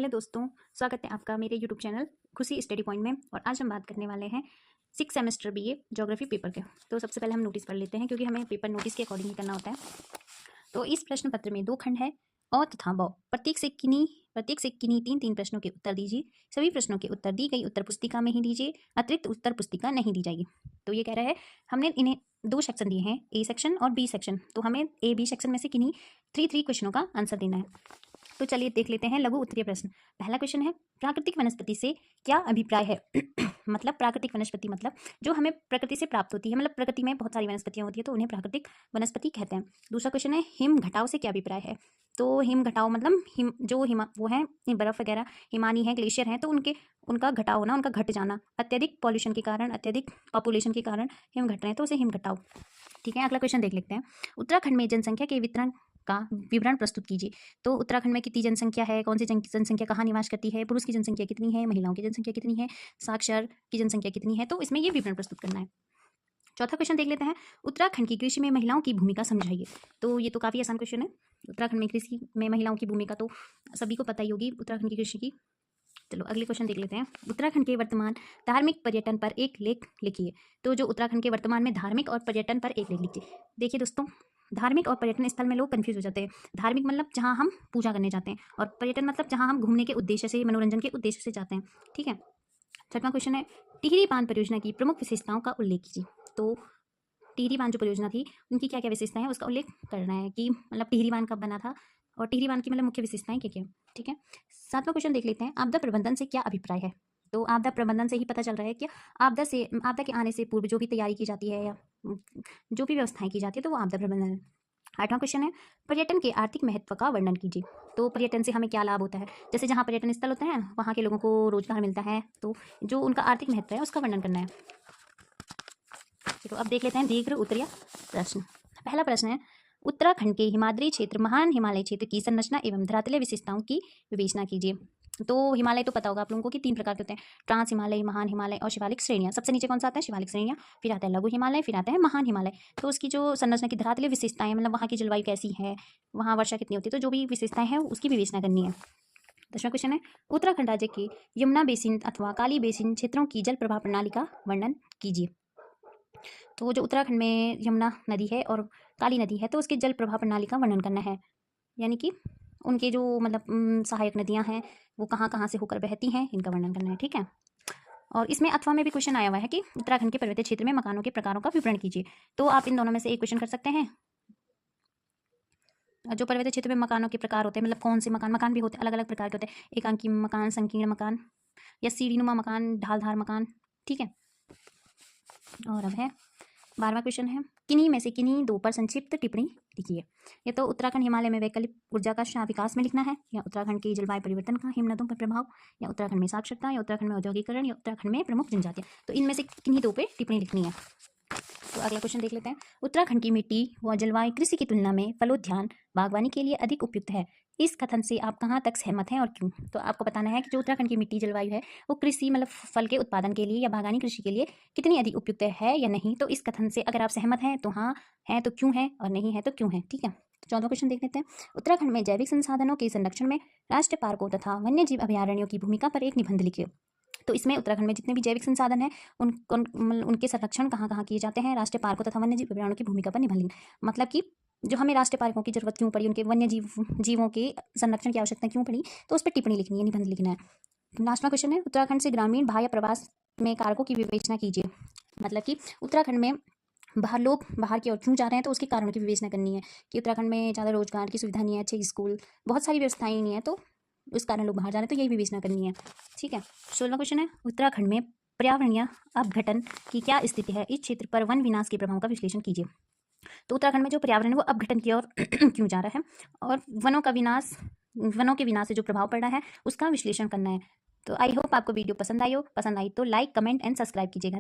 Hello दोस्तों, स्वागत है आपका मेरे यूट्यूब चैनल खुशी स्टडी पॉइंट में। और आज हम बात करने वाले हैं 6 सेमेस्टर बीए ज्योग्राफी पेपर के। तो सबसे पहले हम नोटिस पढ़ लेते हैं, क्योंकि हमें पेपर नोटिस के अकॉर्डिंग ही करना होता है। तो इस प्रश्न पत्र में 2 खंड है, अ तथा ब। प्रत्येक से किन्हीं 3-3 प्रश्नों के उत्तर दीजिए। सभी प्रश्नों के उत्तर दी गई उत्तर पुस्तिका में ही दीजिए, अतिरिक्त उत्तर पुस्तिका नहीं दी जाएगी। तो ये कह रहा है, हमने इन्हें 2 सेक्शन दिए हैं, ए सेक्शन और बी सेक्शन। तो हमें ए बी सेक्शन में से किन्हीं 3 क्वेश्चनों का आंसर देना है। तो चलिए देख लेते हैं लघु उत्तरीय प्रश्न। पहला क्वेश्चन है, प्राकृतिक वनस्पति से क्या अभिप्राय है? मतलब प्राकृतिक वनस्पति मतलब जो हमें प्रकृति से प्राप्त होती है, मतलब प्रकृति में बहुत सारी वनस्पतियां होती है तो उन्हें प्राकृतिक वनस्पति कहते हैं। दूसरा क्वेश्चन है, हिम घटाव से क्या अभिप्राय है? तो हिम घटाव मतलब वो है बर्फ वगैरह, हिमानी है, ग्लेशियर है, तो उनका घटाव होना, उनका घट जाना, अत्यधिक पॉल्यूशन के कारण, अत्यधिक पॉपुलेशन के कारण हिम घट रहे हैं, तो उसे हिम घटाव। ठीक है, अगला क्वेश्चन देख लेते हैं। उत्तराखंड में जनसंख्या के वितरण का विवरण प्रस्तुत कीजिए। तो उत्तराखंड में कितनी जनसंख्या है, कौन सी जनसंख्या कहाँ निवास करती है, पुरुष की जनसंख्या कितनी है, महिलाओं की जनसंख्या कितनी है, साक्षर की जनसंख्या कितनी है, तो इसमें ये विवरण प्रस्तुत करना है। चौथा क्वेश्चन देख लेते हैं, उत्तराखंड की कृषि में महिलाओं की भूमिका समझाइए। तो ये तो काफ़ी आसान क्वेश्चन है। उत्तराखंड में कृषि में महिलाओं की भूमिका तो सभी को पता ही होगी उत्तराखंड की कृषि की। चलो अगले क्वेश्चन देख लेते हैं। उत्तराखंड के वर्तमान धार्मिक पर्यटन पर एक लेख लिखिए। तो जो उत्तराखंड के वर्तमान में धार्मिक और पर्यटन पर एक लेख लिखिए। देखिए दोस्तों, धार्मिक और पर्यटन स्थल में लोग कंफ्यूज हो जाते हैं। धार्मिक मतलब जहाँ हम पूजा करने जाते हैं, और पर्यटन मतलब जहाँ हम घूमने के उद्देश्य से, मनोरंजन के उद्देश्य से जाते हैं। ठीक है, छठवां क्वेश्चन है, टिहरी बांध परियोजना की प्रमुख विशेषताओं का उल्लेख कीजिए। तो टिहरी बांध जो परियोजना थी, उनकी क्या क्या विशेषताएं हैं उसका उल्लेख करना है, कि मतलब टिहरी बांध कब बना था और टिहरी बांध की मतलब मुख्य विशेषताएं क्या क्या। ठीक है, सातवां क्वेश्चन देख लेते हैं, आपदा प्रबंधन से क्या अभिप्राय है? तो आपदा प्रबंधन से ही पता चल रहा है कि आपदा के आने से पूर्व जो भी तैयारी की जाती है या जो भी व्यवस्थाएं की जाती है, तो वो आपदा प्रबंधन है। आठवां क्वेश्चन है, पर्यटन के आर्थिक महत्व का वर्णन कीजिए। तो पर्यटन से हमें क्या लाभ होता है? जैसे जहाँ पर्यटन स्थल होते हैं वहाँ के लोगों को रोजगार मिलता है, तो जो उनका आर्थिक महत्व है उसका वर्णन करना है। तो अब देख लेते हैं दीर्घ उत्तरीय प्रश्न। पहला प्रश्न है, उत्तराखंड के हिमाद्री क्षेत्र महान हिमालय क्षेत्र की संरचना एवं धरातलीय विशेषताओं की विवेचना कीजिए। तो हिमालय तो पता होगा आप लोगों को कि 3 प्रकार के होते हैं, ट्रांस हिमालय, महान हिमालय और शिवालिक श्रेणियां। सबसे नीचे कौन सा आता है? शिवालिक श्रेणियां, फिर आता है लघु हिमालय, फिर आता है महान हिमालय। तो उसकी जो संरचना की धरातलीय विशेषताएं, मतलब वहाँ की जलवायु कैसी है, वहाँ वर्षा कितनी होती है, तो जो भी विशेषताएं हैं उसकी विवेचना करनी है। 10वां क्वेश्चन है, उत्तराखंड राज्य के यमुना बेसिन अथवा काली बेसिन क्षेत्रों की जल प्रवाह प्रणाली का वर्णन कीजिए। तो जो उत्तराखंड में यमुना नदी है और काली नदी है, तो उसके जल प्रवाह प्रणाली का वर्णन करना है, यानी कि उनके जो मतलब सहायक नदियां हैं वो कहाँ कहाँ से होकर बहती हैं, इनका वर्णन करना है। ठीक है, और इसमें अथवा में भी क्वेश्चन आया हुआ है कि उत्तराखंड के पर्वतीय क्षेत्र में मकानों के प्रकारों का विवरण कीजिए। तो आप इन दोनों में से एक क्वेश्चन कर सकते हैं। जो पर्वतीय क्षेत्र में मकानों के प्रकार होते हैं, मतलब कौन से मकान भी होते हैं, अलग अलग प्रकार के होते हैं, एकांकी मकान, संकीर्ण मकान या सीढ़ीनुमा मकान, ढालधार मकान। ठीक है, और अब है 12वां क्वेश्चन है, किन्हीं में से किन्हीं 2 पर संक्षिप्त टिप्पणी लिखिए। ये तो उत्तराखंड हिमालय में वैकल्पिक ऊर्जा का विकास में लिखना है, या उत्तराखंड की जलवायु परिवर्तन का हिमनदों पर प्रभाव, या उत्तराखंड में साक्षरता, या उत्तराखंड में औद्योगिकरण, या उत्तराखंड में प्रमुख जनजातियां। तो इनमें से किन्हीं 2 पे टिप्पणी लिखनी है। तो अगला क्वेश्चन देख लेते हैं, उत्तराखंड की मिट्टी व जलवायु कृषि की तुलना में फलोद्यान बागवानी के लिए अधिक उपयुक्त है। इस कथन से आप कहाँ तक सहमत हैं और क्यों? तो आपको बताना है कि जो उत्तराखंड की मिट्टी जलवायु है वो कृषि मतलब फल के उत्पादन के लिए या बागवानी कृषि के लिए कितनी अधिक उपयुक्त है या नहीं। तो इस कथन से अगर आप सहमत हैं तो हाँ है तो क्यों है, और नहीं है तो क्यों है। ठीक है, 14वां क्वेश्चन देख लेते हैं, उत्तराखंड में जैविक संसाधनों के संरक्षण में राष्ट्रीय पार्कों तथा वन्य जीव अभयारण्यों की भूमिका पर एक निबंध लिखिए। तो इसमें उत्तराखंड में जितने भी जैविक संसाधन हैं उनके संरक्षण कहाँ कहाँ किए जाते हैं, राष्ट्रीय पार्कों तथा वन्य जीव अभयारण्यों की भूमिका पर निबंध। मतलब कि जो हमें राष्ट्रीय पार्कों की जरूरत क्यों पड़ी, उनके वन्य जीवों के संरक्षण की आवश्यकता क्यों पड़ी, तो उस पर टिप्पणी लिखनी है, निबंध लिखना है। लास्टवा क्वेश्चन है, उत्तराखंड से ग्रामीण बाह्य प्रवास में कारकों की विवेचना कीजिए। मतलब कि उत्तराखंड में लोग बाहर की ओर क्यों जा रहे हैं, तो उसके कारणों की विवेचना करनी है, कि उत्तराखंड में ज़्यादा रोजगार की सुविधा नहीं है, अच्छे स्कूल, बहुत सारी व्यवस्थाएं नहीं है, तो उस कारण लोग बाहर जा रहे हैं, तो यही विवेचना करनी है। ठीक है, 16वां क्वेश्चन है, उत्तराखंड में पर्यावरणीय अपघटन की क्या स्थिति है, इस क्षेत्र पर वन विनाश के प्रभाव का विश्लेषण कीजिए। तो उत्तराखंड में जो पर्यावरण है वो अपघटन की ओर क्यों जा रहा है, और वनों के विनाश से जो प्रभाव पड़ रहा है उसका विश्लेषण करना है। तो आई होप आपको वीडियो पसंद आई तो लाइक, कमेंट एंड सब्सक्राइब कीजिएगा।